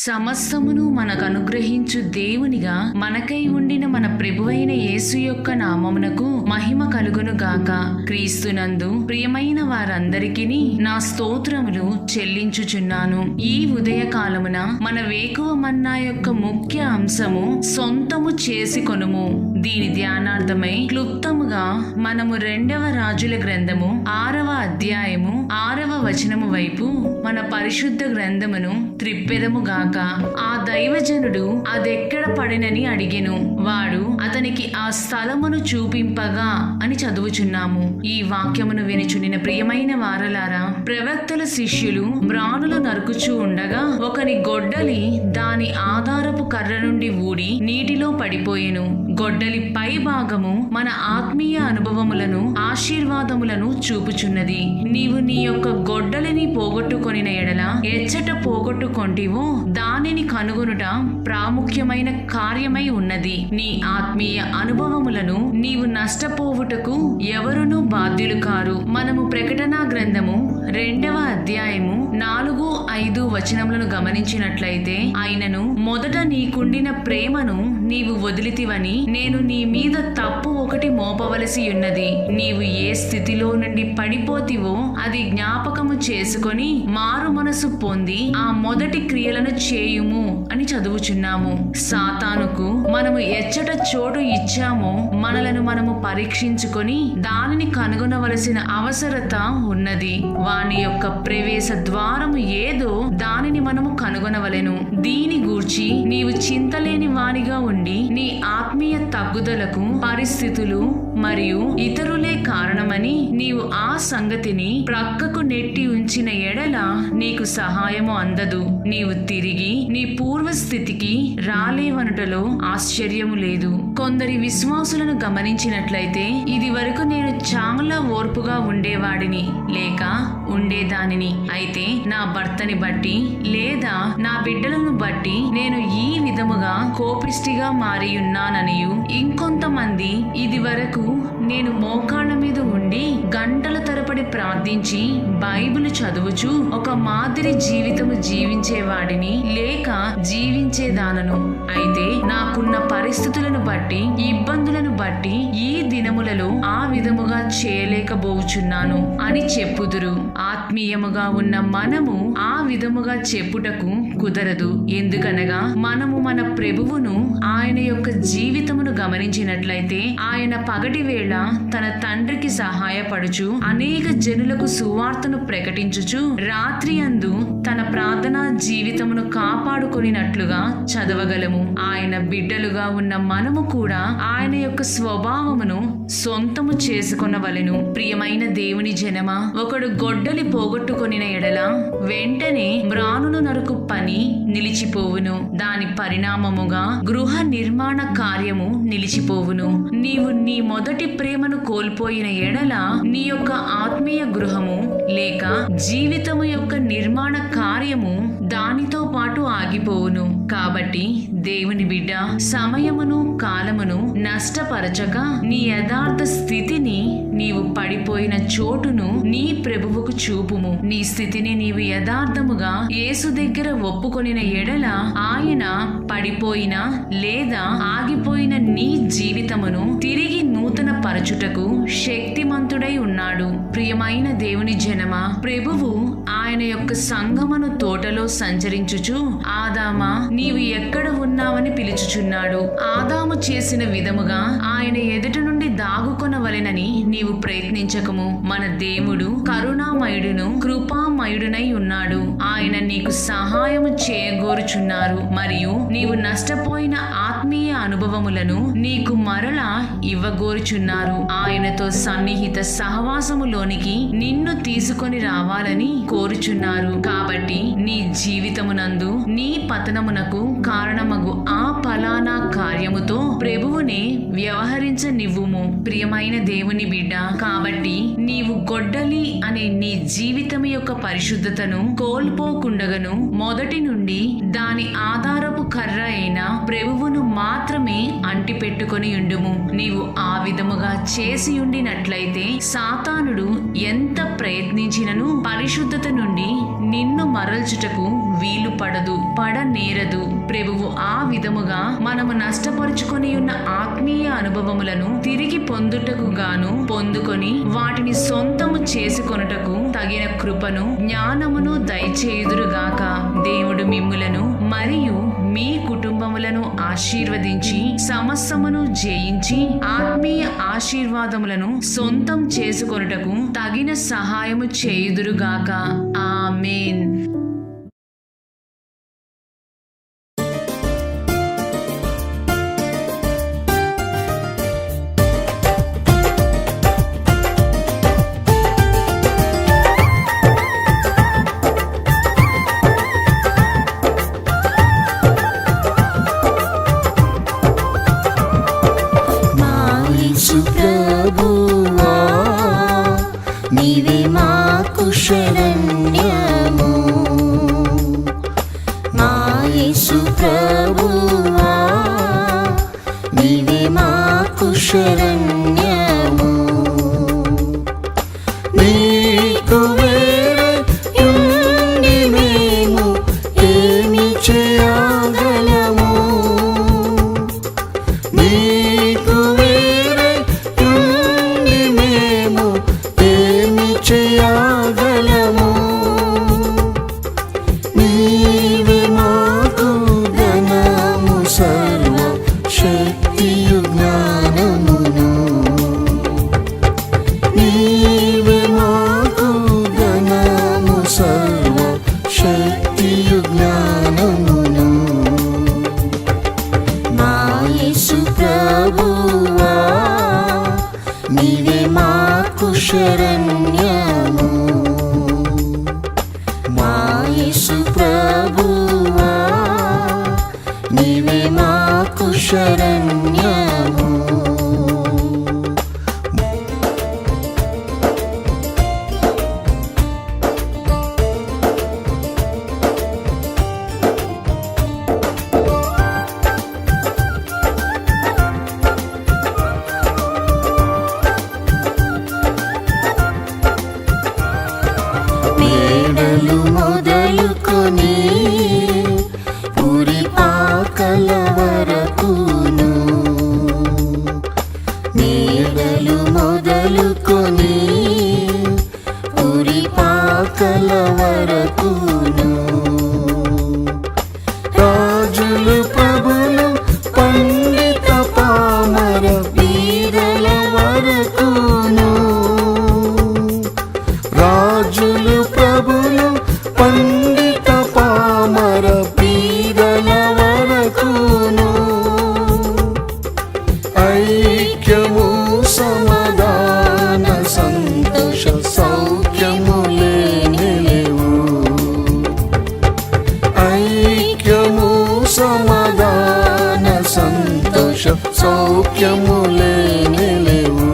సమస్తమును మనకు అనుగ్రహించు దేవునిగా మనకై ఉండిన మన ప్రభువైన యేసు యొక్క నామమునకు మహిమ కలుగును గాక. క్రీస్తునందు ప్రియమైన వారందరికీ నా స్తోత్రములు చెల్లించుచున్నాను. ఈ ఉదయకాలమున మన వేకువ మన్నా యొక్క ముఖ్య అంశము సొంతము చేసుకొనుము. దీని ధ్యానార్థమై క్లుప్తముగా మనము 2వ రాజుల గ్రంథము 6వ అధ్యాయము 6వ వచనము వైపు మన పరిశుద్ధ గ్రంథమును త్రిప్పెదము గాక. ఆ దైవజనుడు అదెక్కడ పడినని అడిగెను. వాడు అతనికి ఆ స్థలమును చూపింపగా అని చదువుచున్నాము. ఈ వాక్యమును వినుచునిన ప్రియమైన వారలారా, ప్రవక్తల శిష్యులు మ్రానులు నరుకుచూ ఉండగా ఒకని గొడ్డలి దాని ఆధారపు కర్ర నుండి ఊడి నీటిలో పడిపోయెను. గొడ్డలి పై భాగము మన ఆత్మీయ అనుభవములను ఆశీర్వాదములను చూపుచున్నది. నీవు నీ యొక్క గొడ్డలిని పోగొట్టుకొనిన ఎడల ఎచ్చట పోగొట్టుకొంటివో దానిని కనుగొనుట ప్రాముఖ్యమైన కార్యమై ఉన్నది. నీ ఆత్మీయ అనుభవములను నీవు నష్టపోవుటకు ఎవరునూ బాధ్యులు కారు. మనము ప్రకటనా గ్రంథము 2వ అధ్యాయము 4-5 వచనములను గమనించినట్లయితే, ఆయనను మొదట నీకుండిన ప్రేమను నీవు వదిలితివని నేను నీ మీద తప్పు ఒకటి మోపవలసి ఉన్నది. నీవు ఏ స్థితిలో నుండి పడిపోతివో అది జ్ఞాపకము చేసుకొని మారు మనసు పొంది ఆ మొదటి క్రియలను చేయుము అని చదువుచున్నాము. సాతానుకు మనము ఎచ్చట చోటు ఇచ్చామో మనలను మనము పరీక్షించుకొని దానిని కనుగొనవలసిన అవసరత ఉన్నది. వాని యొక్క ప్రవేశ ద్వారము ఏదో దానిని మనము కనుగొనవలెను. దీని గూర్చి నీవు చింతలేని వానిగా ఉండి నీ ఆత్మీయ తగ్గుదలకు పరిస్థితులు మరియు ఇతరులే కారణమని నీవు ఆ సంగతిని ప్రక్కకు నెట్టి ఉంచిన ఎడల నీకు సహాయము అందదు. నీవు తిరిగి నీ పూర్వస్థితికి రాలేవనుటలో ఆశ్చర్యము లేదు. కొందరి విశ్వాసులను గమనించినట్లయితే, ఇది వరకు నేను చాలా ఓర్పుగా ఉండేవాడిని లేక ఉండేదానిని, అయితే నా భర్తని బట్టి లేదా నా బిడ్డలను బట్టి నేను ఈ విధముగా కోపిష్టిగా మారియున్నాననియు, ఇంకొంతమంది ఇది వరకు నేను మోకాళ్ళ మీద ఉండి గంటల తరబడి ప్రార్థించి బైబిల్ చదువుచు ఒక మాదిరి జీవితము జీవించేవాడిని లేక జీవించేదానను, అయితే నాకున్న పరిస్థితులను బట్టి ఇబ్బందులను బట్టి ఈ దినములలో ఆ విధముగా చేయలేకపోవచ్చున్నాను అని చెప్పుదురు. ఆత్మీయముగా ఉన్న మనము ఆ విధముగా చెప్పుటకు కుదరదు. ఎందుకనగా మనము మన ప్రభువును ఆయన యొక్క జీవితమును గమనించినట్లయితే, ఆయన పగటి వేళ తన తండ్రికి సహాయపడుచు అనేక జనులకు సువార్తను ప్రకటించుచు రాత్రి అందు తన ప్రార్థనా జీవితమును కాపాడుకొనినట్లుగా చదవగలము. ఆయన బిడ్డలుగా ఉన్న మనము కూడా ఆయన యొక్క స్వభావమును సొంతము చేసుకొనవలెను. ప్రియమైన దేవుని జనమా, ఒకడు గొడ్డలి పోగొట్టుకొనిన ఎడల వెంటనే మ్రానును నరుకు పని నిలిచిపోవును. దాని పరిణామముగా గృహ నిర్మాణ కార్యము నిలిచిపోవును. నీవు నీ మొదటి ప్రేమను కోల్పోయిన ఎడల నీ యొక్క ఆత్మీయ గృహము లేక జీవితము యొక్క నిర్మాణ కార్యము దానితో పాటు ఆగిపోవును. కాబట్టి దేవుని బిడ్డ, సమయమును కాలమును నష్టపరచక నీ యథార్థ స్థితిని, నీవు పడిపోయిన చోటును నీ ప్రభువుకు చూపుము. నీ స్థితిని నీవు యథార్థముగా యేసు దగ్గర ఒప్పుకొనిన ఎడల ఆయన పడిపోయిన లేదా ఆగిపోయిన నీ జీవితమును తిరిగి నూతన పరచుటకు శక్తిమంతుడై ఉన్నాడు. ప్రియమైన దేవుని జనమా, ప్రభువు ఆయన యొక్క సంగమను తోటలో సంచరించుచు, ఆదామా నీవు ఎక్కడ ఉన్నావని పిలుచుచున్నాడు. ఆదాము చేసిన విధముగా ఆయన ఎదుట నుండి దాగుకొనవలెనని నీవు ప్రయత్నించకము. మన దేవుడు కరుణామయుడును కృపామయుడునై ఉన్నాడు. ఆయన నీకు సహాయము చేయగోరుచున్నారు మరియు నీవు నష్టపోయిన ఆత్మీయ అనుభవములను నీకు మరలా ఇవ్వగోరుచున్నారు. ఆయనతో సన్నిహిత సహవాసములోనికి నిన్ను తీసుకొని రావాలని కోరుచున్నారు. కాబట్టి నీ జీవితమునందు నీ పతనమునకు కారణమగు ఆ ఫలానా కార్యముతో ప్రభువునే వ్యవహరించనివ్వుము. ప్రియమైన దేవుని బిడ్డ, కాబట్టి నీవు గొడ్డలి అనే నీ జీవితం యొక్క పరిశుద్ధతను కోల్పోకుండగను మొదటి నుండి దాని ఆధారపు కర్ర అయిన ప్రభువును మాత్రమే అంటిపెట్టుకొని ఉండుము. నీవు ఆ విధముగా చేసి ఉండినట్లయితే సాతానుడు ఎంత ప్రయత్నించినను పరిశుద్ధత నుండి నిన్ను మరల్చుటకు వీలు పడనేరదు. ప్రభువు ఆ విధముగా మనము నష్టపరుచుకొని ఉన్న ఆత్మీయ అనుభవములను తిరిగి పొందుటకు గాను పొందుకొని వాటిని సొంతము చేసుకొనుటకు తగిన కృపను జ్ఞానమును దయచేయుదురుగాక. దేవుడు మిమ్ములను మరియు మీ కుటుంబములను ఆశీర్వదించి సమస్తమును జయించి ఆత్మీయ ఆశీర్వాదములను సొంతం చేసుకొనుటకు తగిన సహాయము చేయుదురుగాక. ఆమేన్. ప్రభువా నీవే మాకు శరణ్యము, మా యేసు ప్రభువా నీవే మాకు శరణ్యము. నీకు వేరయుండి మేము ఏమి చేయగలము, నీకు చేయగలము. నీవే మాకు ధనము సర్వ శక్తియు జ్ఞానమును, నీవే మాకు ధనము సర్వ శక్తియు జ్ఞానమును. మా యేసు ప్రభువా నీవే మాకు శరణ్యము, మా యేసు ప్రభువా నీవే మాకు శరణ్యము. మేడలు మొదలుకొని పురిపాకల వరకును, మేడలు మొదలుకొని పురిపాకల వరకును, రాజులు ప్రభులు పండిత పామర వీరల వరకును, రాజులు ప్రభులు పండిత పామర పీదల వరకును, ఐక్యము సమాధాన సంతోష సౌఖ్యములే నిలవు, ఐక్యము సమాధాన సంతోష సౌఖ్యములే నిలవు.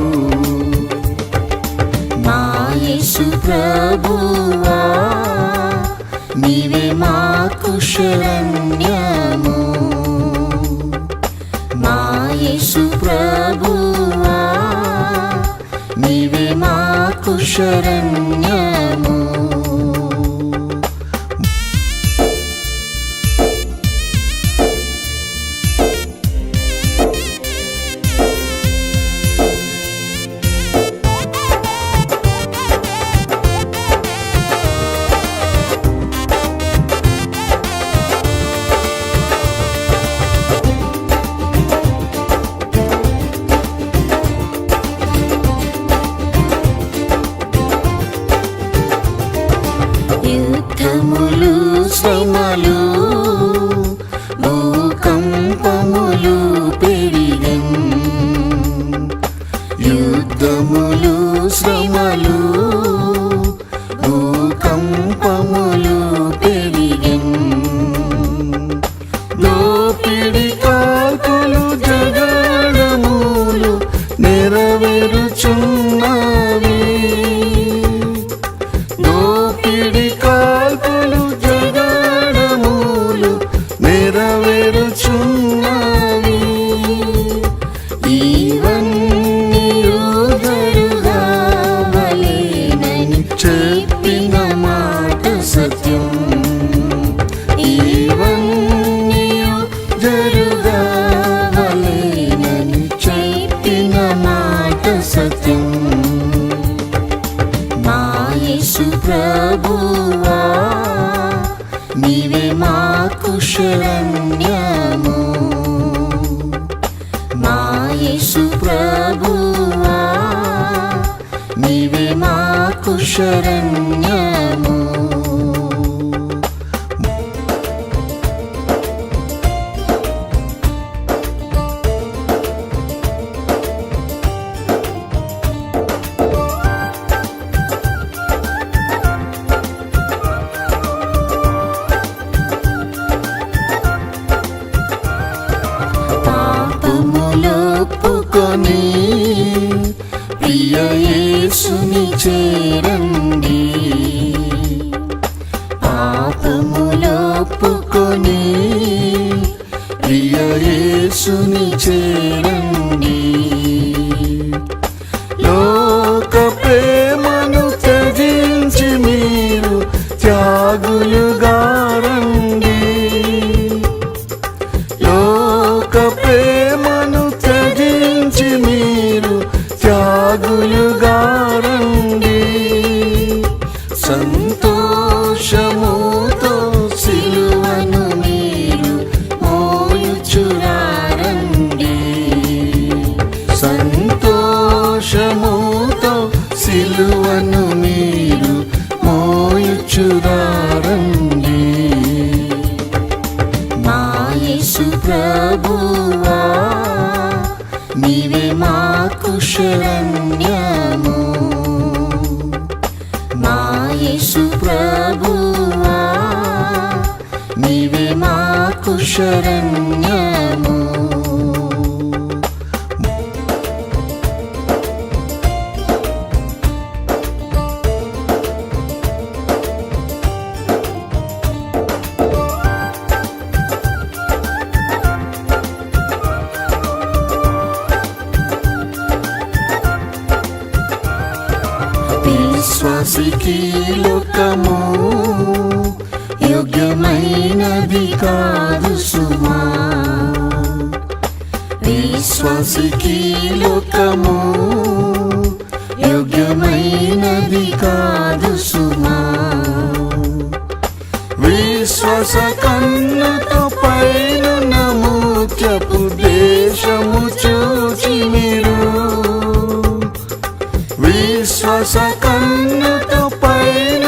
మా యేసు ప్రభువా నీవే మాకు శరణ్యము, మా యేసు ప్రభువా నీవే మాకు శరణ్యము. యుద్ధములు శ్రమలు భూకంపములు పెరిగెన్, యుద్ధములు శ్రమలు భూకంపములు పెరిగెన్, దోపిడి కాల్పులు జగడములు నెరవేరుచున్నవి, దోపిడి కాల్పులు జగడములు నెరవేరుచున్నవి. ఇవన్నీయు జరుగవలెనని చెప్పిన మాట సత్యం, సత్యం మా యేసు ప్రభువా నీవే మాకు శరణ్యము మా యేసు ప్రభువా నీవే మాకు శరణ్యము పాపములొప్పుకొని ప్రియ యేసుని చేరండి పాపములొప్పుకొని ప్రియ యేసుని చేరండి లోక ప్రేమను త్యజించి మీరు త్యాగులుగా రండి లోక ప్రేమను త్యజించి మీరు త్యాగులుగా రండి సంతోషముతో సిలువను మీరు మోయుచురారండి సంతోషముతో సిలువను మీరు మోయుచురారండి మా యేసు ప్రభువా నీవే మాకు శరణ్యము మా యేసు ప్రభువా నీవే మాకు శరణ్యము విశ్వాసికి లోకము యోగ్యమైనది కాదు సుమా విశ్వాసికి లోకము యోగ్యమైనది కాదు సుమా విశ్వాస కన్నుతో పైన ముత్యపు దేశము చూచి మీరు విశ్వాస కన్నుతో పైన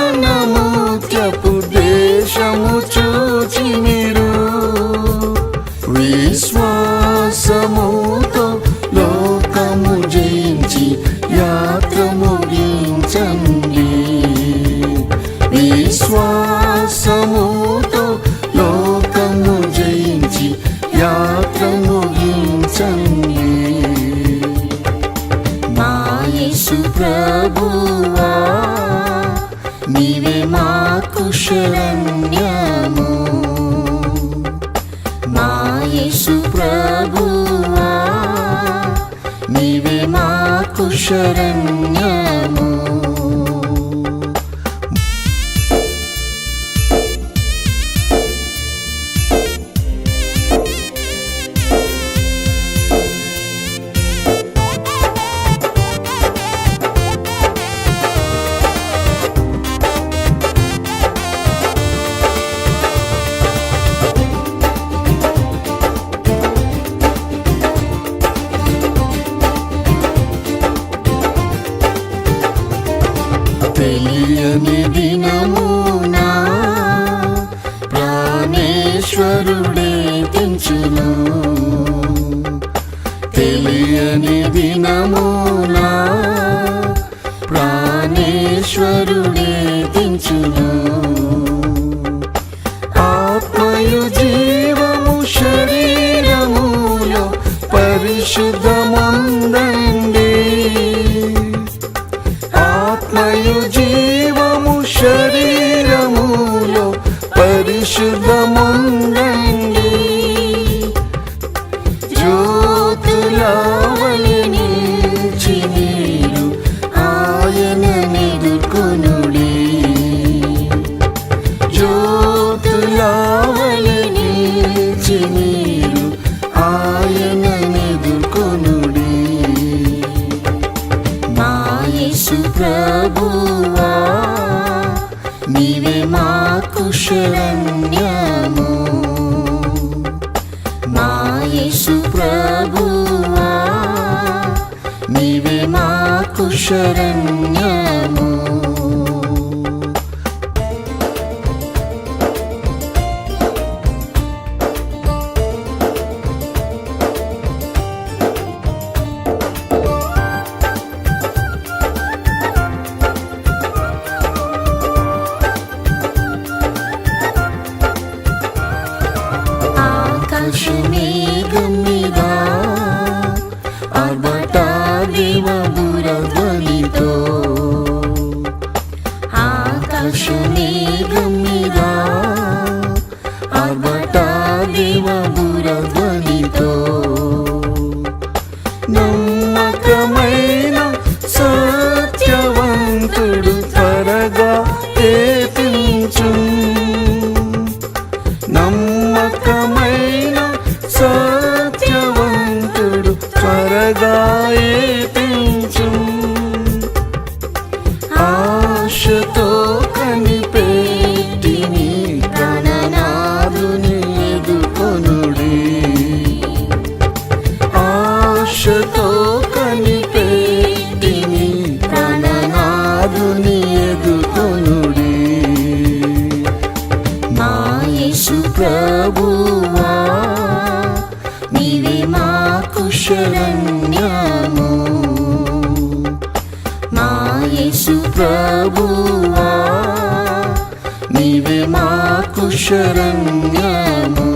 ముత్యపు దేశము చూచి మీరు విశ్వాసముతో లోకము జయించి యాత్ర ముగించండి విశ్వాసముతో లోకము జయించి యాత్ర ముగించండి మా యేసు ప్రభువా నీవే మాకు శరణ్యము మా యేసు ప్రభువా నీవే మాకు శరణ్యము తెలియని దినమునా ప్రాణేశ్వరుడే తెంచును తెలియని దినమునా ప్రాణేశ్వరుడే తెంచును ఆత్మయు జీవము శరీరములో పరిశుద్ధమందండి ఆత్మయు జీవము శరీరములో పరిశుద్ధమందండి జ్యోతులవలె నిలిచి మీరు ఆయననెదుర్కొనుడి జ్యోతులవలె నిలిచి మీరు ఆయననెదుర్కొనుడి యేసు ప్రభువా నీవే మాకు శరణ్యము మా యేసు ప్రభువా నీవే మాకు శరణ్యము ఆకాశమేఘం మీద ఆర్భట దేవబురధ్వనితో ఆకాశమేఘం మీద ఆర్భట దేవబురధ్వనితో నమ్మకమైన సత్యవంతుడు త్వరగా ఏతించు నమ్మకమైన సత్యవంతుడు త్వరగా ఏతించు ఆశతో కనిపెట్టిని ప్రాణనాథుని ఎదుకొనుడి ఆశతో కనిపెట్టిని ప్రాణనాథుని ఎదుకొనుడి మా యేసు ప్రభువా నీవే మాకు శరణ్యము మా యేసు ప్రభువా నీవే మాకు శరణ్యము